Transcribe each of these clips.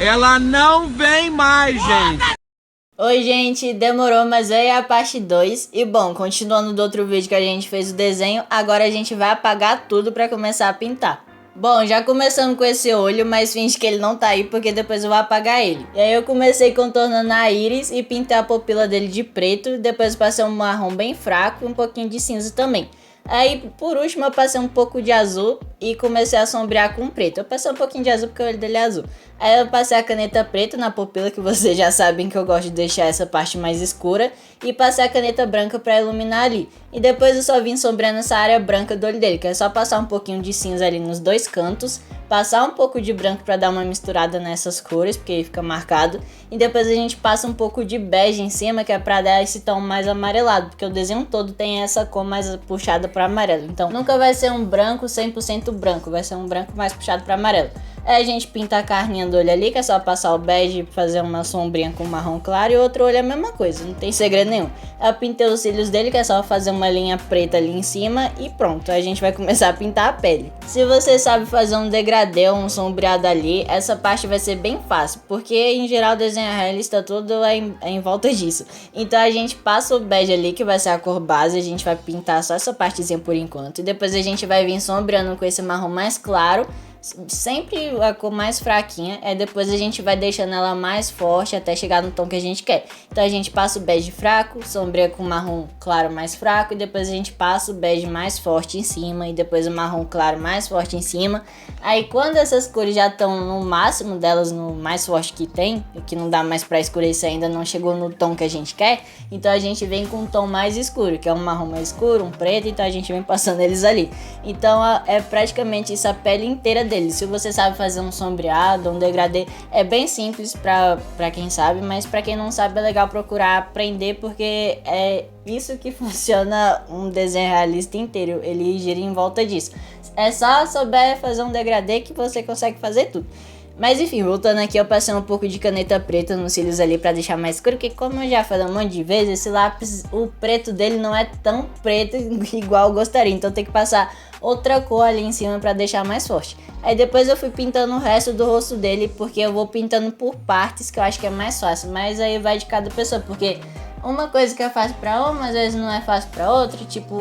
Ela não vem mais, gente. Oi, gente, demorou, mas aí é a parte 2. E bom, continuando do outro vídeo que a gente fez o desenho, agora a gente vai apagar tudo pra começar a pintar. Bom, já começamos com esse olho, mas finge que ele não tá aí porque depois eu vou apagar ele. E aí eu comecei contornando a íris e pintei a pupila dele de preto, depois passei um marrom bem fraco e um pouquinho de cinza também. Aí, por último, eu passei um pouco de azul e comecei a sombrear com preto. Eu passei um pouquinho de azul porque o olho dele é azul. Aí eu passei a caneta preta na pupila, que vocês já sabem que eu gosto de deixar essa parte mais escura. E passei a caneta branca pra iluminar ali. E depois eu só vim sombreando essa área branca do olho dele, que é só passar um pouquinho de cinza ali nos dois cantos. Passar um pouco de branco pra dar uma misturada nessas cores, porque aí fica marcado. E depois a gente passa um pouco de bege em cima, que é pra dar esse tom mais amarelado, porque o desenho todo tem essa cor mais puxada pra amarelo. Então nunca vai ser um branco 100% branco, vai ser um branco mais puxado pra amarelo. Aí a gente pinta a carninha do olho ali, que é só passar o bege e fazer uma sombrinha com marrom claro, e o outro olho é a mesma coisa, não tem segredo nenhum. Eu pintei os cílios dele, que é só fazer uma linha preta ali em cima e pronto, aí a gente vai começar a pintar a pele. Se você sabe fazer um degradê ou um sombreado ali, essa parte vai ser bem fácil, porque em geral o desenho realista todo é em volta disso. Então a gente passa o bege ali, que vai ser a cor base, a gente vai pintar só essa partezinha por enquanto, e depois a gente vai vir sombreando com esse marrom mais claro, sempre a cor mais fraquinha, aí depois a gente vai deixando ela mais forte até chegar no tom que a gente quer. Então a gente passa o bege fraco, sombreia com marrom claro mais fraco, e depois a gente passa o bege mais forte em cima, e depois o marrom claro mais forte em cima. Aí quando essas cores já estão no máximo delas, no mais forte que tem, que não dá mais pra escurecer, ainda não chegou no tom que a gente quer, então a gente vem com um tom mais escuro, que é um marrom mais escuro, um preto, então a gente vem passando eles ali. Então é praticamente isso a pele inteira dele. Se você sabe fazer um sombreado, um degradê, é bem simples pra quem sabe, mas pra quem não sabe é legal procurar aprender, porque é isso que funciona um desenho realista inteiro, ele gira em volta disso. É só souber fazer um degradê que você consegue fazer tudo. Mas enfim, voltando aqui, eu passei um pouco de caneta preta nos cílios ali pra deixar mais escuro, porque como eu já falei um monte de vezes, esse lápis, o preto dele não é tão preto igual eu gostaria, então tem que passar outra cor ali em cima pra deixar mais forte. Aí depois eu fui pintando o resto do rosto dele, porque eu vou pintando por partes, que eu acho que é mais fácil, mas aí vai de cada pessoa, porque uma coisa que é fácil pra uma, às vezes não é fácil pra outra, tipo,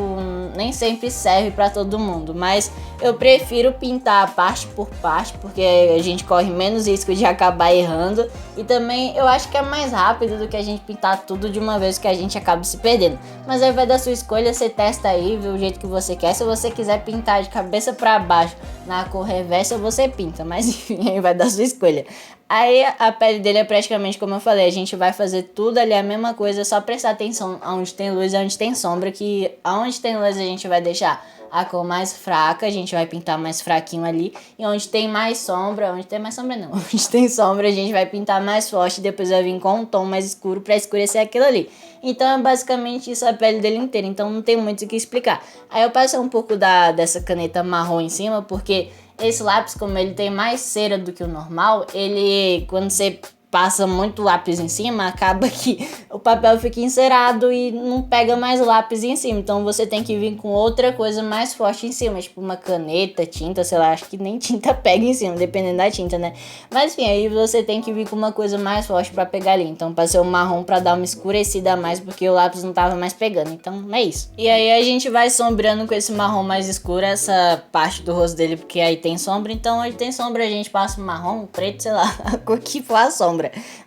nem sempre serve pra todo mundo. Mas eu prefiro pintar parte por parte, porque a gente corre menos risco de acabar errando. E também eu acho que é mais rápido do que a gente pintar tudo de uma vez, que a gente acaba se perdendo. Mas aí vai da sua escolha, você testa aí, vê o jeito que você quer. Se você quiser pintar de cabeça pra baixo na cor reversa, você pinta, mas enfim, aí vai da sua escolha. Aí a pele dele é praticamente como eu falei, a gente vai fazer tudo ali a mesma coisa, só prestar atenção aonde tem luz e aonde tem sombra, que aonde tem luz a gente vai deixar a cor mais fraca, a gente vai pintar mais fraquinho ali, e onde tem mais sombra, onde tem sombra a gente vai pintar mais forte, depois vai vir com um tom mais escuro pra escurecer aquilo ali. Então é basicamente isso a pele dele inteira, então não tem muito o que explicar. Aí eu passei um pouco dessa caneta marrom em cima, porque esse lápis, como ele tem mais cera do que o normal, ele, quando você passa muito lápis em cima, acaba que o papel fica encerado e não pega mais o lápis em cima. Então você tem que vir com outra coisa mais forte em cima, tipo uma caneta, tinta, sei lá, acho que nem tinta pega em cima, dependendo da tinta, né? Mas enfim, aí você tem que vir com uma coisa mais forte pra pegar ali. Então passei o marrom pra dar uma escurecida a mais, porque o lápis não tava mais pegando. Então é isso. E aí a gente vai sombreando com esse marrom mais escuro essa parte do rosto dele, porque aí tem sombra. Então onde tem sombra a gente passa o marrom, preto, sei lá, a cor que for a sombra.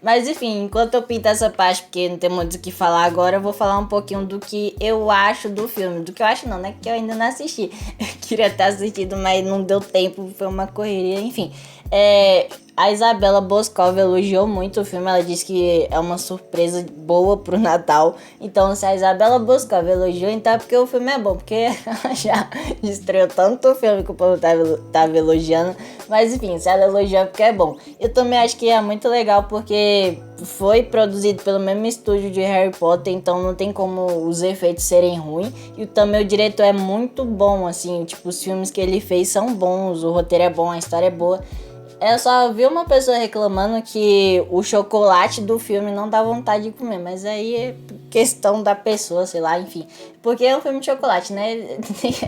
Mas enfim, enquanto eu pinto essa parte, porque não tem muito o que falar agora, eu vou falar um pouquinho do que eu acho do filme. Do que eu acho não, né? Que eu ainda não assisti. Eu queria ter assistido, mas não deu tempo, foi uma correria, enfim. A Isabela Boscov elogiou muito o filme, ela disse que é uma surpresa boa pro Natal. Então se a Isabela Boscov elogiou, então é porque o filme é bom, porque ela já estreou tanto filme que o povo tava elogiando. Mas enfim, se ela elogiou é porque é bom. Eu também acho que é muito legal porque foi produzido pelo mesmo estúdio de Harry Potter, então não tem como os efeitos serem ruins. E também o diretor é muito bom, assim, tipo, os filmes que ele fez são bons, o roteiro é bom, a história é boa. Eu só vi uma pessoa reclamando que o chocolate do filme não dá vontade de comer, mas aí é questão da pessoa, sei lá, enfim. Porque é um filme de chocolate, né?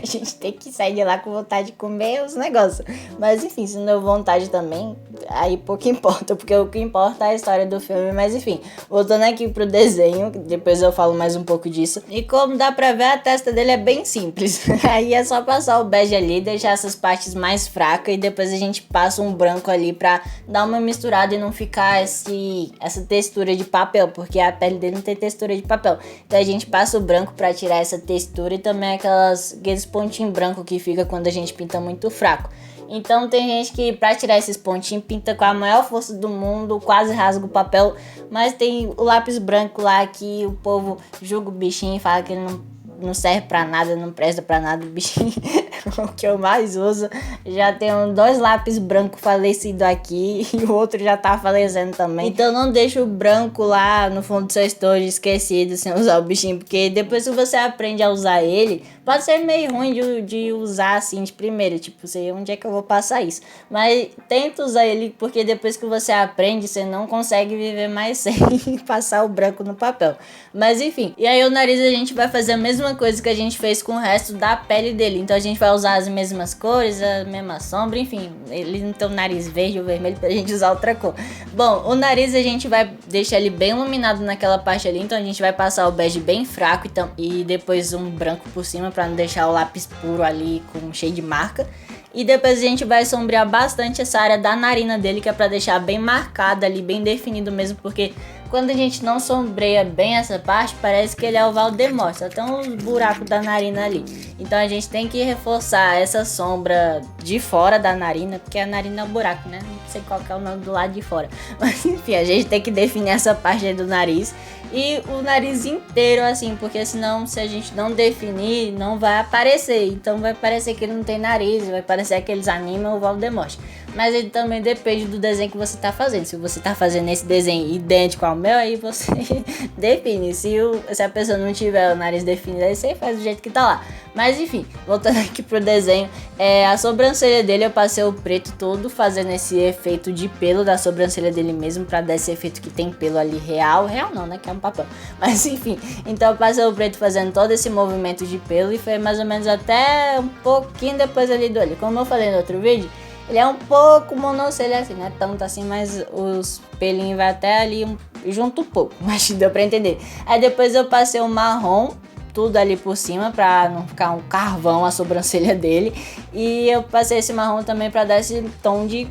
A gente tem que sair de lá com vontade de comer os negócios. Mas enfim, se não deu vontade também, aí pouco importa, porque o que importa é a história do filme. Mas enfim, voltando aqui pro desenho, depois eu falo mais um pouco disso. E como dá pra ver, a testa dele é bem simples. Aí é só passar o bege ali, deixar essas partes mais fracas e depois a gente passa um branco ali pra dar uma misturada e não ficar essa textura de papel, porque a pele dele não tem textura de papel. Então a gente passa o branco pra tirar essa textura e também aqueles pontinhos brancos que fica quando a gente pinta muito fraco. Então tem gente que pra tirar esses pontinhos pinta com a maior força do mundo, quase rasga o papel, mas tem o lápis branco lá que o povo julga o bichinho e fala que ele não serve pra nada, não presta pra nada, o bichinho o que eu mais uso. Já tenho 2 lápis brancos falecidos aqui e o outro já tá falecendo também. Então não deixa o branco lá no fundo do seu estojo esquecido sem usar o bichinho, porque depois que você aprende a usar ele, pode ser meio ruim de usar assim de primeira, tipo, sei onde é que eu vou passar isso. Mas tenta usar ele, porque depois que você aprende, você não consegue viver mais sem passar o branco no papel. Mas enfim, e aí o nariz a gente vai fazer a mesma coisa que a gente fez com o resto da pele dele. Então a gente vai usar as mesmas cores, a mesma sombra, enfim. Ele não tem o nariz verde ou vermelho pra gente usar outra cor. Bom, o nariz a gente vai deixar ele bem iluminado naquela parte ali. Então a gente vai passar o bege bem fraco e depois um branco por cima pra não deixar o lápis puro ali cheio de marca. E depois a gente vai sombrear bastante essa área da narina dele, que é pra deixar bem marcada ali, bem definido mesmo, porque quando a gente não sombreia bem essa parte, parece que ele é o Voldemort, só tem uns buracos da narina ali. Então a gente tem que reforçar essa sombra de fora da narina, porque a narina é um buraco, né? Não sei qual que é o nome do lado de fora. Mas enfim, a gente tem que definir essa parte aí do nariz. E o nariz inteiro, assim, porque senão, se a gente não definir, não vai aparecer. Então vai parecer que ele não tem nariz, vai parecer que eles animam o Voldemort. Mas ele também depende do desenho que você tá fazendo. Se você tá fazendo esse desenho idêntico ao meu, aí você define. Se a pessoa não tiver o nariz definido, aí você faz do jeito que tá lá. Mas enfim, voltando aqui pro desenho, a sobrancelha dele eu passei o preto todo, fazendo esse efeito de pelo da sobrancelha dele mesmo, pra dar esse efeito que tem pelo ali real. Real não, né? Que é um papel. Mas enfim, então eu passei o preto fazendo todo esse movimento de pelo e foi mais ou menos até um pouquinho depois ali do olho. Como eu falei no outro vídeo, ele é um pouco monocelha assim, não é tanto assim, mas os pelinhos vai até ali junto um pouco, mas deu pra entender. Aí depois eu passei o marrom, tudo ali por cima, pra não ficar um carvão a sobrancelha dele. E eu passei esse marrom também pra dar esse tom de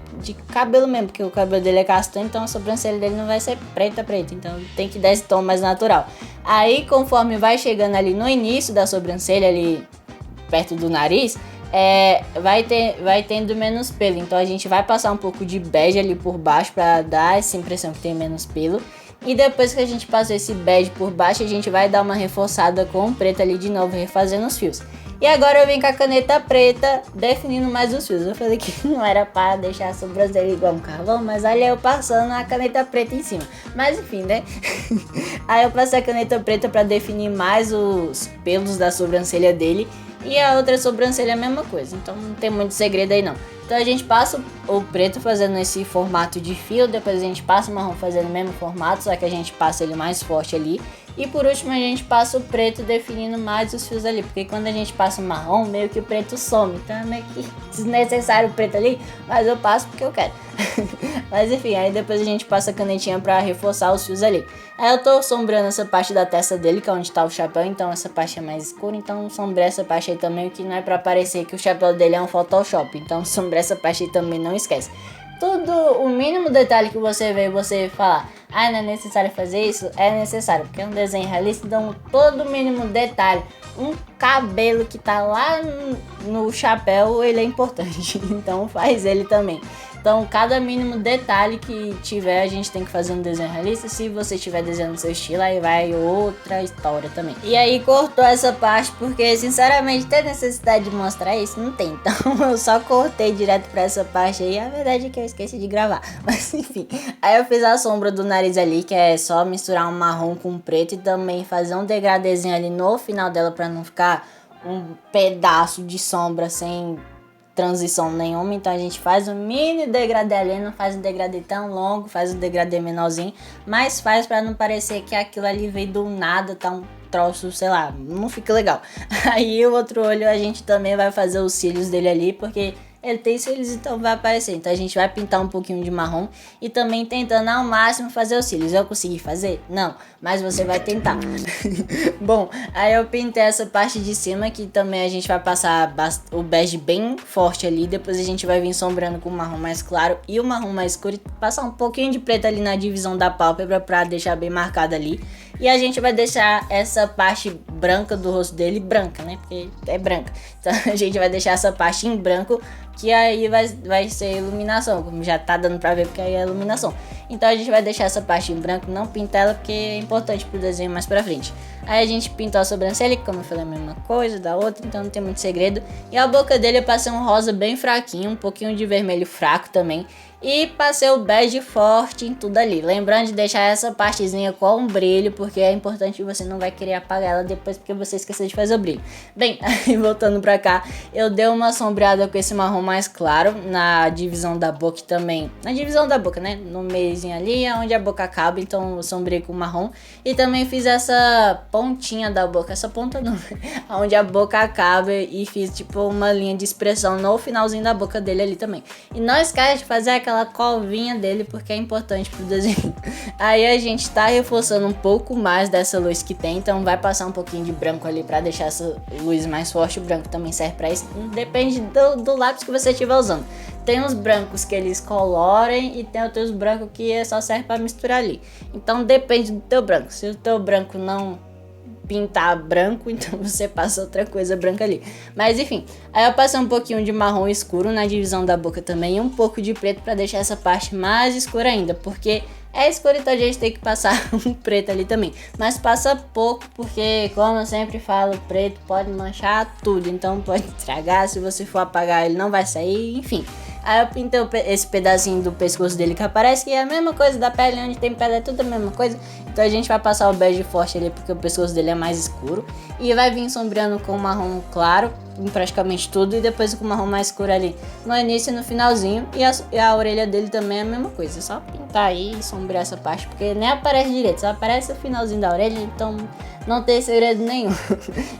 cabelo mesmo, porque o cabelo dele é castanho, então a sobrancelha dele não vai ser preta, então tem que dar esse tom mais natural. Aí conforme vai chegando ali no início da sobrancelha, ali perto do nariz, vai tendo menos pelo, então a gente vai passar um pouco de bege ali por baixo pra dar essa impressão que tem menos pelo. E depois que a gente passou esse bege por baixo, a gente vai dar uma reforçada com o preto ali de novo, refazendo os fios. E agora eu vim com a caneta preta, definindo mais os fios. Eu falei que não era para deixar a sobrancelha igual um carvão, mas olha eu passando a caneta preta em cima. Mas enfim, né? Aí eu passei a caneta preta para definir mais os pelos da sobrancelha dele. E a outra sobrancelha é a mesma coisa, então não tem muito segredo aí não. Então a gente passa o preto fazendo esse formato de fio, depois a gente passa o marrom fazendo o mesmo formato, só que a gente passa ele mais forte ali. E por último a gente passa o preto definindo mais os fios ali, porque quando a gente passa o marrom, meio que o preto some. Então é meio que desnecessário o preto ali, mas eu passo porque eu quero. Mas enfim, aí depois a gente passa a canetinha pra reforçar os fios ali. Aí eu tô sombreando essa parte da testa dele, que é onde tá o chapéu, então essa parte é mais escura, então sombrei essa parte aí também, que não é pra parecer que o chapéu dele é um Photoshop. Então sombrei essa parte aí também, não esquece. Tudo, o mínimo detalhe que você vê, você falar, não é necessário fazer isso, é necessário, porque é um desenho realista, então todo o mínimo detalhe, um cabelo que tá lá no chapéu, ele é importante, então faz ele também. Então cada mínimo detalhe que tiver, a gente tem que fazer um desenho realista. Se você estiver desenhando seu estilo, aí vai outra história também. E aí cortou essa parte, porque sinceramente tem necessidade de mostrar isso? Não tem, então eu só cortei direto pra essa parte aí. A verdade é que eu esqueci de gravar, mas enfim. Aí eu fiz a sombra do nariz ali, que é só misturar um marrom com preto, e também fazer um degradezinho ali no final dela pra não ficar um pedaço de sombra sem transição nenhuma, então a gente faz um mini degradê ali, não faz um degradê tão longo, faz um degradê menorzinho, mas faz pra não parecer que aquilo ali veio do nada, tá um troço, sei lá, não fica legal. Aí o outro olho a gente também vai fazer os cílios dele ali, porque ele tem cílios, então vai aparecer. Então a gente vai pintar um pouquinho de marrom e também tentando ao máximo fazer os cílios. Eu consegui fazer? Não, mas você vai tentar. Bom, aí eu pintei essa parte de cima que também a gente vai passar o bege bem forte ali. Depois a gente vai vir sombrando com o marrom mais claro e o marrom mais escuro. E passar um pouquinho de preto ali na divisão da pálpebra pra deixar bem marcado ali. E a gente vai deixar essa parte branca do rosto dele branca, né? Porque é branca. Então a gente vai deixar essa parte em branco, que aí vai ser iluminação, como já tá dando pra ver, porque aí é iluminação. Então a gente vai deixar essa parte em branco, não pintar ela, porque é importante pro desenho mais pra frente. Aí a gente pintou a sobrancelha, que como eu falei, a mesma coisa da outra, então não tem muito segredo. E a boca dele eu passei um rosa bem fraquinho, um pouquinho de vermelho fraco também. E passei o bege forte em tudo ali. Lembrando de deixar essa partezinha com um brilho, porque é importante que você não vai querer apagar ela depois, porque você esqueceu de fazer o brilho. Bem, aí voltando pra cá, eu dei uma sombreada com esse marrom mais claro na divisão da boca também. Na divisão da boca, né? No meiozinho ali, onde a boca acaba, então eu sombrei com marrom. E também fiz essa pontinha da boca, essa ponta não, onde a boca acaba, e fiz tipo uma linha de expressão no finalzinho da boca dele ali também. E não esquece de fazer aquela covinha dele, porque é importante pro desenho. Aí a gente tá reforçando um pouco mais dessa luz que tem, então vai passar um pouquinho de branco ali pra deixar essa luz mais forte. O branco também serve pra isso, depende do lápis que você estiver usando. Tem uns brancos que eles colorem e tem outros brancos que só serve pra misturar ali. Então depende do teu branco. Se o teu branco não pintar branco, então você passa outra coisa branca ali. Mas enfim, aí eu passei um pouquinho de marrom escuro na divisão da boca também e um pouco de preto pra deixar essa parte mais escura ainda, porque é escuro, então a gente tem que passar um preto ali também. Mas passa pouco, porque como eu sempre falo, preto pode manchar tudo, então pode estragar, se você for apagar ele não vai sair, enfim. Aí eu pintei esse pedacinho do pescoço dele que aparece, que é a mesma coisa da pele, onde tem pele é tudo a mesma coisa. Então a gente vai passar o bege forte ali, porque o pescoço dele é mais escuro. E vai vir sombreando com marrom claro em praticamente tudo, e depois com marrom mais escuro ali no início e no finalzinho. E a orelha dele também é a mesma coisa, é só pintar aí e sombrear essa parte, porque nem aparece direito, só aparece o finalzinho da orelha, então não tem segredo nenhum.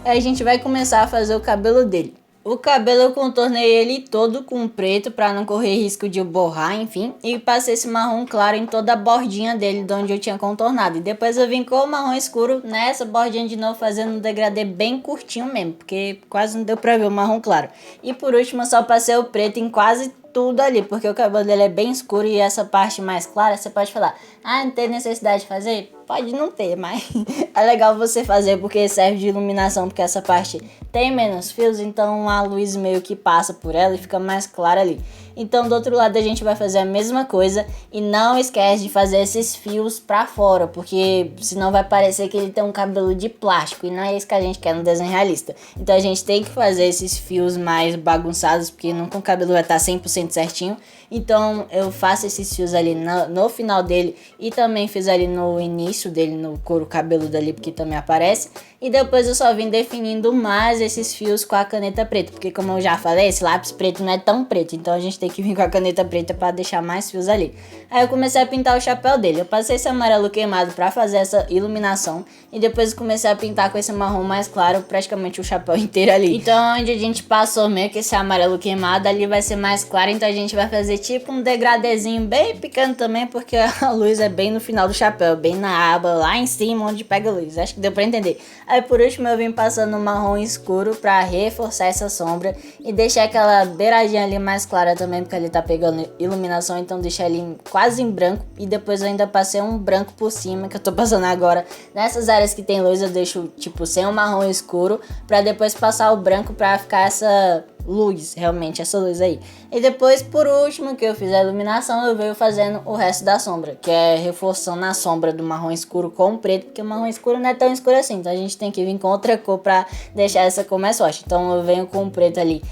Aí a gente vai começar a fazer o cabelo dele. O cabelo eu contornei ele todo com preto para não correr risco de borrar, enfim. E passei esse marrom claro em toda a bordinha dele, de onde eu tinha contornado. E depois eu vim com o marrom escuro nessa bordinha de novo, fazendo um degradê bem curtinho mesmo, porque quase não deu pra ver o marrom claro. E por último eu só passei o preto em quase tudo ali, porque o cabelo dele é bem escuro e essa parte mais clara, você pode falar, ah, não tem necessidade de fazer? Pode não ter, mas é legal você fazer, porque serve de iluminação, porque essa parte tem menos fios, então a luz meio que passa por ela e fica mais clara ali. Então do outro lado a gente vai fazer a mesma coisa, e não esquece de fazer esses fios pra fora, porque senão vai parecer que ele tem um cabelo de plástico, e não é isso que a gente quer no desenho realista. Então a gente tem que fazer esses fios mais bagunçados, porque nunca o cabelo vai estar 100% certinho. Então eu faço esses fios ali no final dele, e também fiz ali no início dele, no couro cabeludo ali, porque também aparece. E depois eu só vim definindo mais esses fios com a caneta preta, porque como eu já falei, esse lápis preto não é tão preto, então a gente tem que vir com a caneta preta para deixar mais fios ali. Aí eu comecei a pintar o chapéu dele, eu passei esse amarelo queimado para fazer essa iluminação, e depois comecei a pintar com esse marrom mais claro praticamente o chapéu inteiro ali. Então onde a gente passou meio que esse amarelo queimado, ali vai ser mais claro, então a gente vai fazer tipo um degradezinho bem pequeno também, porque a luz é bem no final do chapéu, bem na aba lá em cima onde pega a luz, acho que deu pra entender. Aí por último eu vim passando um marrom escuro pra reforçar essa sombra e deixar aquela beiradinha ali mais clara também, porque ali tá pegando iluminação, então deixei ali quase em branco. E depois eu ainda passei um branco por cima, que eu tô passando agora. Nessas áreas que tem luz eu deixo tipo sem um marrom escuro, pra depois passar o branco pra ficar essa luz, realmente essa luz aí. E depois, por último, que eu fiz a iluminação, eu venho fazendo o resto da sombra, que é reforçando a sombra do marrom escuro com o preto, porque o marrom escuro não é tão escuro assim, então a gente tem que vir com outra cor pra deixar essa cor mais forte. Então eu venho com o preto ali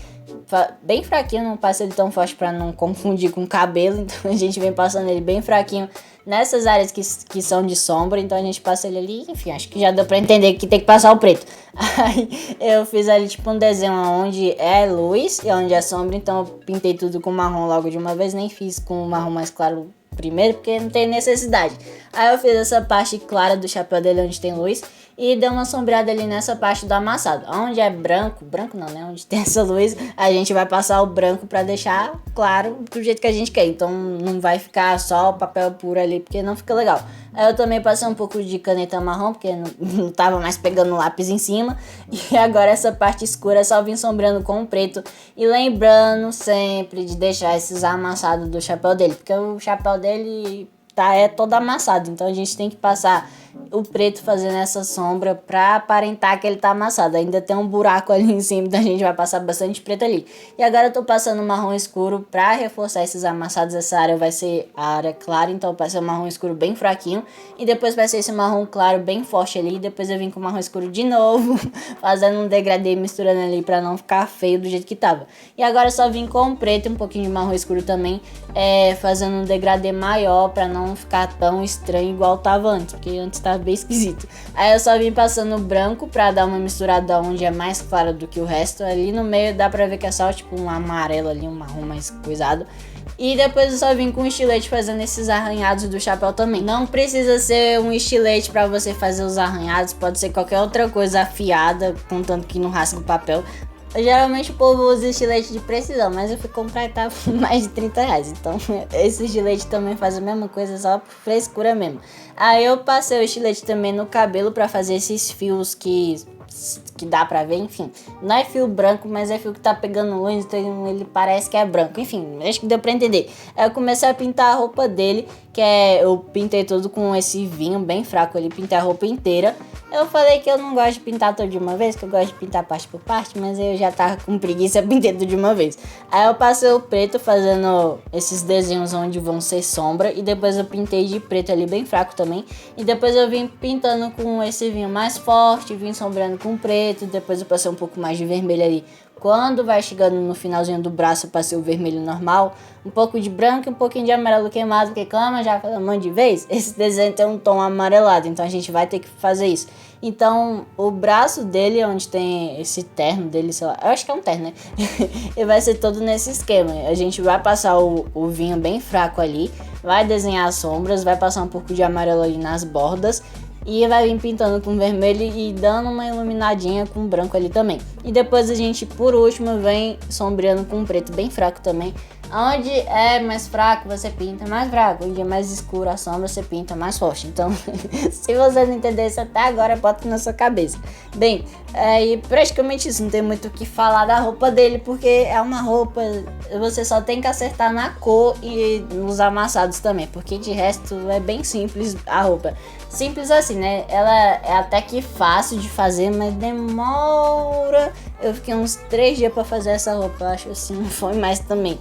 bem fraquinho, não passa ele tão forte pra não confundir com o cabelo. Então a gente vem passando ele bem fraquinho nessas áreas que são de sombra. Então a gente passa ele ali, enfim, acho que já deu pra entender que tem que passar o preto. Aí eu fiz ali tipo um desenho onde é luz e onde é sombra. Então eu pintei tudo com marrom logo de uma vez, nem fiz com o marrom mais claro primeiro, porque não tem necessidade. Aí eu fiz essa parte clara do chapéu dele onde tem luz e dei uma sombreada ali nessa parte do amassado. Onde é branco não, né? Onde tem essa luz, a gente vai passar o branco pra deixar claro do jeito que a gente quer. Então não vai ficar só o papel puro ali, porque não fica legal. Aí eu também passei um pouco de caneta marrom, porque não tava mais pegando lápis em cima. E agora essa parte escura só vim sombreando com o preto. E lembrando sempre de deixar esses amassados do chapéu dele, porque o chapéu dele é todo amassado. Então a gente tem que passar o preto fazendo essa sombra pra aparentar que ele tá amassado. Ainda tem um buraco ali em cima, então a gente vai passar bastante preto ali. E agora eu tô passando marrom escuro pra reforçar esses amassados. Essa área vai ser a área clara, então eu passei o marrom escuro bem fraquinho. E depois passei esse marrom claro bem forte ali. E depois eu vim com o marrom escuro de novo, fazendo um degradê, misturando ali pra não ficar feio do jeito que tava. E agora eu só vim com o preto e um pouquinho de marrom escuro também, fazendo um degradê maior pra não ficar tão estranho igual tava antes, porque antes tava bem esquisito. Aí eu só vim passando branco pra dar uma misturada onde é mais claro do que o resto. Ali no meio dá pra ver que é só tipo um amarelo ali, um marrom mais coisado. E depois eu só vim com um estilete fazendo esses arranhados do chapéu também. Não precisa ser um estilete pra você fazer os arranhados, pode ser qualquer outra coisa afiada, contanto que não rasga o papel. Geralmente o povo usa estilete de precisão, mas eu fui comprar e tava mais de 30 reais. Então esse estilete também faz a mesma coisa, só por frescura mesmo. Aí eu passei o estilete também no cabelo pra fazer esses fios que dá pra ver, enfim. Não é fio branco, mas é fio que tá pegando luz, então ele parece que é branco. Enfim, acho que deu pra entender. Aí eu comecei a pintar a roupa dele, eu pintei tudo com esse vinho bem fraco ali, pintei a roupa inteira. Eu falei que eu não gosto de pintar tudo de uma vez, que eu gosto de pintar parte por parte, mas eu já tava com preguiça, pintei tudo de uma vez. Aí eu passei o preto fazendo esses desenhos onde vão ser sombra, e depois eu pintei de preto ali bem fraco também. E depois eu vim pintando com esse vinho mais forte, vim sombreando com preto, depois eu passei um pouco mais de vermelho ali. Quando vai chegando no finalzinho do braço, eu passei o vermelho normal, um pouco de branco e um pouquinho de amarelo queimado, porque como eu já falei um monte de vez, esse desenho tem um tom amarelado, então a gente vai ter que fazer isso. Então, o braço dele, onde tem esse terno dele, sei lá, eu acho que é um terno, né? E vai ser todo nesse esquema. A gente vai passar o vinho bem fraco ali, vai desenhar as sombras, vai passar um pouco de amarelo ali nas bordas, e vai vir pintando com vermelho e dando uma iluminadinha com branco ali também. E depois a gente, por último, vem sombreando com preto bem fraco também. Onde é mais fraco, você pinta mais fraco. Onde é mais escuro a sombra, você pinta mais forte. Então, se você não entender isso até agora, bota na sua cabeça. Bem, e praticamente isso. Não tem muito o que falar da roupa dele, porque é uma roupa... Você só tem que acertar na cor e nos amassados também. Porque de resto é bem simples a roupa. Simples assim, né? Ela é até que fácil de fazer, mas demora. Eu fiquei uns 3 dias pra fazer essa roupa, eu acho assim, não foi mais também.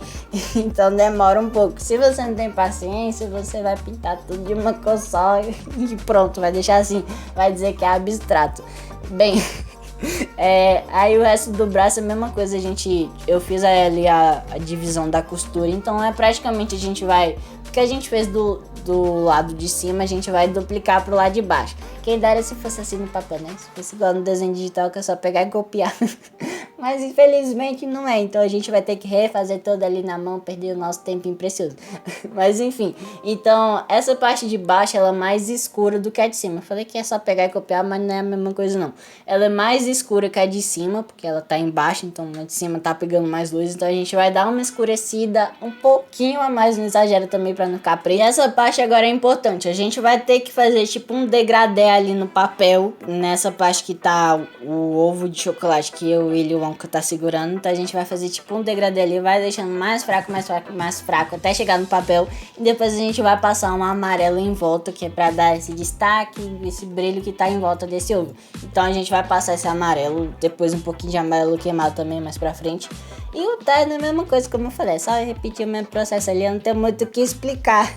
Então demora um pouco. Se você não tem paciência, você vai pintar tudo de uma cor só e pronto, vai deixar assim, vai dizer que é abstrato. Bem, aí o resto do braço é a mesma coisa, eu fiz ali a divisão da costura, então praticamente a gente vai, o que a gente fez do lado de cima, a gente vai duplicar pro lado de baixo. Quem dera se fosse assim no papel, né? Se fosse igual no desenho digital, que é só pegar e copiar. Mas infelizmente não é, então a gente vai ter que refazer toda ali na mão, perder o nosso tempinho precioso. Mas enfim, então essa parte de baixo ela é mais escura do que a de cima. Eu falei que é só pegar e copiar, mas não é a mesma coisa não. Ela é mais escura que a de cima, porque ela tá embaixo, então a de cima tá pegando mais luz, então a gente vai dar uma escurecida um pouquinho a mais, não exagera também pra não ficar preto. E essa parte agora é importante, a gente vai ter que fazer tipo um degradê ali no papel, nessa parte que tá o ovo de chocolate que ele e o Wonka tá segurando, então a gente vai fazer tipo um degradê ali, vai deixando mais fraco, mais fraco, mais fraco, até chegar no papel, e depois a gente vai passar um amarelo em volta, que é pra dar esse destaque, esse brilho que tá em volta desse ovo. Então a gente vai passar esse amarelo, depois um pouquinho de amarelo queimado também mais pra frente. E o terno é a mesma coisa, como eu falei, é só repetir o mesmo processo ali, eu não tenho muito o que explicar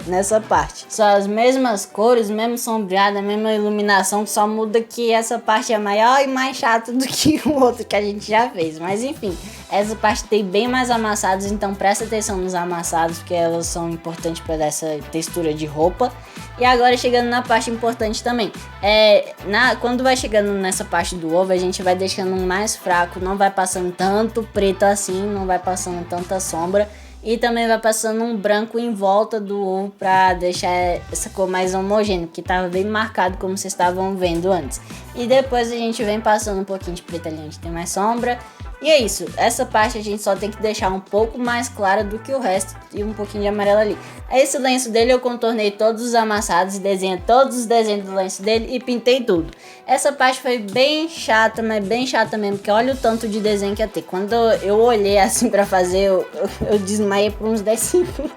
nessa parte. Só as mesmas cores, mesmo sombreado, a mesma iluminação, só muda que essa parte é maior e mais chata do que o outro que a gente já fez. Mas enfim, Essa parte tem bem mais amassados, então presta atenção nos amassados, porque elas são importantes para dar essa textura de roupa. E agora chegando na parte importante também, quando vai chegando nessa parte do ovo, a gente vai deixando mais fraco, não vai passando tanto preto assim, não vai passando tanta sombra. E também vai passando um branco em volta do ovo para deixar essa cor mais homogênea, que estava bem marcado como vocês estavam vendo antes. E depois a gente vem passando um pouquinho de preto ali onde tem mais sombra. E é isso, essa parte a gente só tem que deixar um pouco mais clara do que o resto e um pouquinho de amarelo ali. Esse lenço dele eu contornei todos os amassados, desenhei todos os desenhos do lenço dele e pintei tudo. Essa parte foi bem chata, mas bem chata mesmo, porque olha o tanto de desenho que ia ter. Quando eu olhei assim pra fazer, eu desmaiei por uns 10 segundos,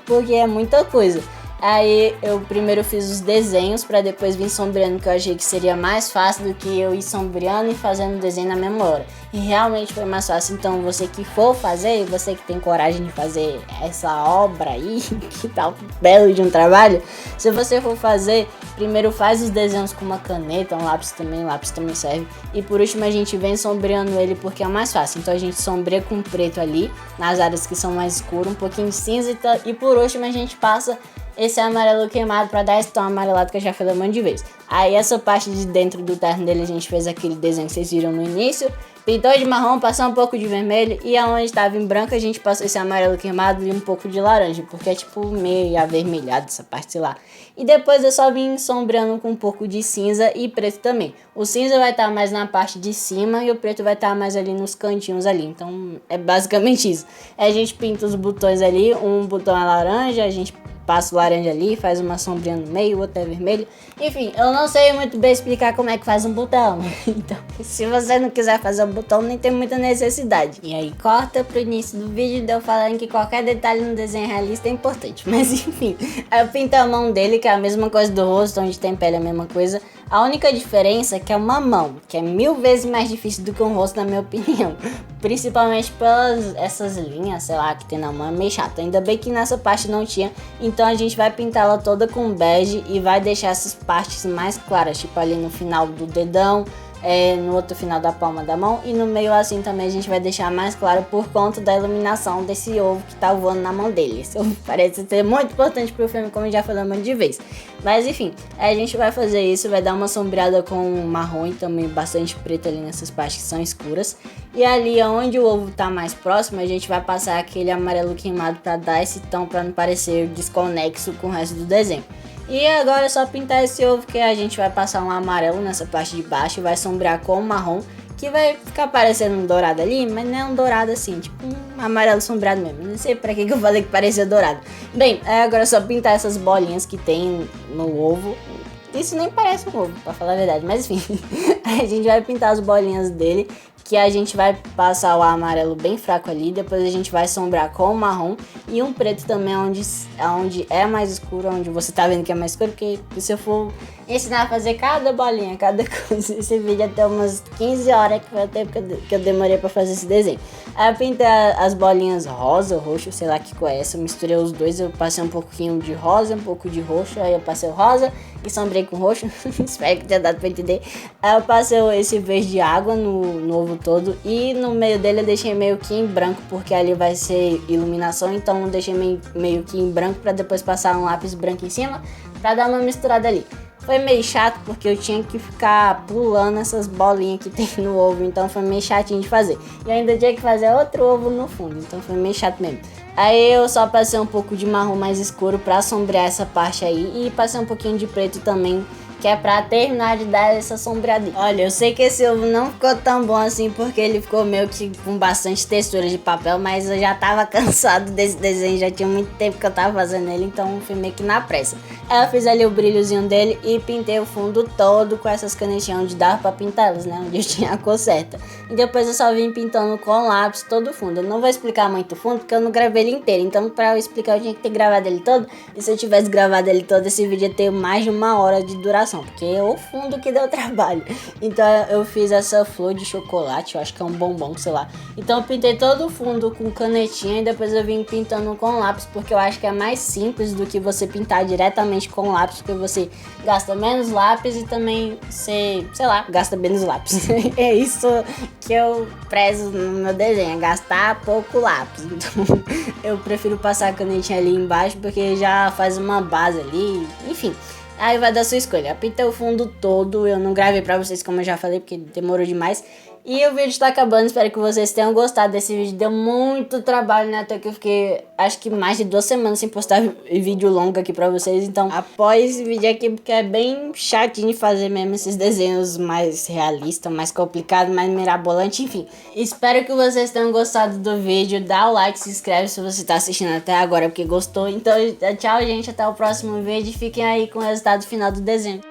porque é muita coisa. Aí eu primeiro fiz os desenhos pra depois vir sombreando, que eu achei que seria mais fácil do que eu ir sombreando e fazendo o desenho na mesma hora. E realmente foi mais fácil, então você que for fazer, você que tem coragem de fazer essa obra aí, que tá um belo de um trabalho, se você for fazer, primeiro faz os desenhos com uma caneta, um lápis também serve. E por último a gente vem sombreando ele porque é mais fácil, então a gente sombreia com preto ali, nas áreas que são mais escuras, um pouquinho de cinza e por último a gente passa esse amarelo queimado pra dar esse tom amarelado que eu já falei um monte de vezes. Aí essa parte de dentro do terno dele a gente fez aquele desenho que vocês viram no início. Pintou de marrom, passou um pouco de vermelho e aonde estava em branco a gente passou esse amarelo queimado e um pouco de laranja, porque é tipo meio avermelhado essa parte, sei lá. E depois eu só vim sombreando com um pouco de cinza e preto também. O cinza vai estar mais na parte de cima e o preto vai estar mais ali nos cantinhos ali, então é basicamente isso. Aí a gente pinta os botões ali, um botão é laranja, a gente passa o laranja ali, faz uma sombrinha no meio, o outro é vermelho. Enfim, eu não sei muito bem explicar como é que faz um botão. Então, se você não quiser fazer um botão, nem tem muita necessidade. E aí, corta pro início do vídeo de eu falando que qualquer detalhe no desenho realista é importante. Mas enfim, aí eu pinto a mão dele, que é a mesma coisa do rosto, onde tem pele é a mesma coisa. A única diferença é que é uma mão, que é 1000 vezes mais difícil do que um rosto, na minha opinião. Principalmente pelas essas linhas, sei lá, que tem na mão, é meio chato. Ainda bem que nessa parte não tinha. Então a gente vai pintar ela toda com bege e vai deixar essas partes mais claras, tipo ali no final do dedão, no outro final da palma da mão e no meio assim também a gente vai deixar mais claro por conta da iluminação desse ovo que tá voando na mão dele. Isso parece ser muito importante pro filme, como eu já falei um monte de vez. Mas enfim, a gente vai fazer isso, vai dar uma sombreada com marrom e também bastante preto ali nessas partes que são escuras. E ali onde o ovo tá mais próximo, a gente vai passar aquele amarelo queimado para dar esse tom, para não parecer desconexo com o resto do desenho. E agora é só pintar esse ovo, que a gente vai passar um amarelo nessa parte de baixo e vai sombrear com o marrom, que vai ficar parecendo um dourado ali, mas não é um dourado assim, tipo um amarelo sombreado mesmo. Não sei pra que eu falei que parecia dourado. Bem, agora é só pintar essas bolinhas que tem no ovo. Isso nem parece um ovo, pra falar a verdade, mas enfim. A gente vai pintar as bolinhas dele, que a gente vai passar o amarelo bem fraco ali, depois a gente vai sombrar com o marrom e um preto também onde é mais escuro, onde você tá vendo que é mais escuro, porque se eu for ensinar a fazer cada bolinha, cada coisa, esse vídeo até umas 15 horas, que foi o tempo que eu demorei pra fazer esse desenho. Aí eu pintei as bolinhas rosa, roxo, sei lá que cor é essa, eu misturei os dois, eu passei um pouquinho de rosa, um pouco de roxo, aí eu passei o rosa e sombrei com roxo, espero que tenha dado pra entender. Aí eu passei esse verde água no ovo todo e no meio dele eu deixei meio que em branco, porque ali vai ser iluminação, então eu deixei meio que em branco pra depois passar um lápis branco em cima pra dar uma misturada ali. Foi meio chato porque eu tinha que ficar pulando essas bolinhas que tem no ovo, então foi meio chatinho de fazer. E ainda tinha que fazer outro ovo no fundo, então foi meio chato mesmo. Aí eu só passei um pouco de marrom mais escuro pra sombrear essa parte aí e passei um pouquinho de preto também, que é pra terminar de dar essa sombreadinha. Olha, eu sei que esse ovo não ficou tão bom assim, porque ele ficou meio que com bastante textura de papel, mas eu já tava cansado desse desenho, já tinha muito tempo que eu tava fazendo ele, então fui meio que na pressa. Aí eu fiz ali o brilhozinho dele e pintei o fundo todo com essas canetinhas onde dava pra pintar elas, né, onde eu tinha a cor certa. E depois eu só vim pintando com lápis todo o fundo. Eu não vou explicar muito o fundo, porque eu não gravei ele inteiro, então pra eu explicar eu tinha que ter gravado ele todo, e se eu tivesse gravado ele todo, esse vídeo ia ter mais de 1 hora de duração. decoração, porque é o fundo que deu trabalho. Então eu fiz essa flor de chocolate, eu acho que é um bombom, sei lá. Então eu pintei todo o fundo com canetinha e depois eu vim pintando com lápis, porque eu acho que é mais simples do que você pintar diretamente com lápis, porque você gasta menos lápis e também você, sei lá, gasta menos lápis. É isso que eu prezo no meu desenho, é gastar pouco lápis. Então eu prefiro passar a canetinha ali embaixo, porque já faz uma base ali, enfim. Aí vai da sua escolha. Eu pintei o fundo todo, eu não gravei pra vocês como eu já falei, porque demorou demais. E o vídeo tá acabando, espero que vocês tenham gostado desse vídeo. Deu muito trabalho, né? Até que eu fiquei, acho que mais de 2 semanas sem postar vídeo longo aqui pra vocês. Então, apoie esse vídeo aqui, porque é bem chatinho de fazer mesmo esses desenhos mais realistas, mais complicados, mais mirabolantes, enfim. Espero que vocês tenham gostado do vídeo. Dá o like, se inscreve se você tá assistindo até agora porque gostou. Então, tchau, gente. Até o próximo vídeo. Fiquem aí com o resultado final do desenho.